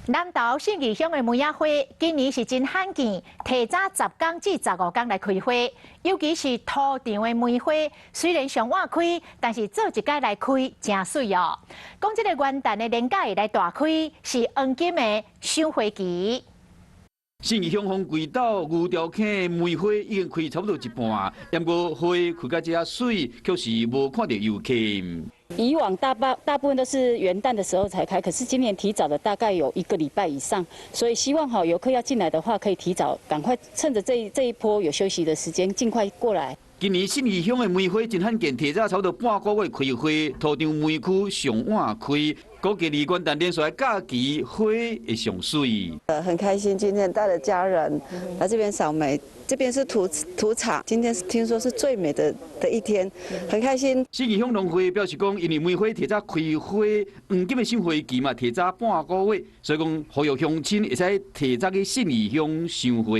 南投信义乡的梅仔花，今年是真罕见，提早10天至15天来开花。尤其是土场的梅花，虽然上晚开，但是做一届来开真水哦。讲这个元旦的年假来大开，是黄金的赏花期。信义乡丰贵岛牛潮坑的梅花已经开差不多一半，不过花开到这水，却是无看到游客。以往大部分都是元旦的时候才开，可是今年提早的大概有1个礼拜以上，所以希望游客要进来的话，可以提早赶快趁着这一波有休息的时间，尽快过来。今年信义乡的梅花真罕见，提早差不多半个月开花，土场梅区上晚开，估计离元旦连续假期花会上水。很开心，今天带了家人来这边扫梅。这边是土场，今天听说是最美的一天，很开心。信义乡农会表示讲，因为梅花提早开花，黄金的赏花期嘛提早半个月，所以讲呼吁乡亲会使提早去信义乡赏花。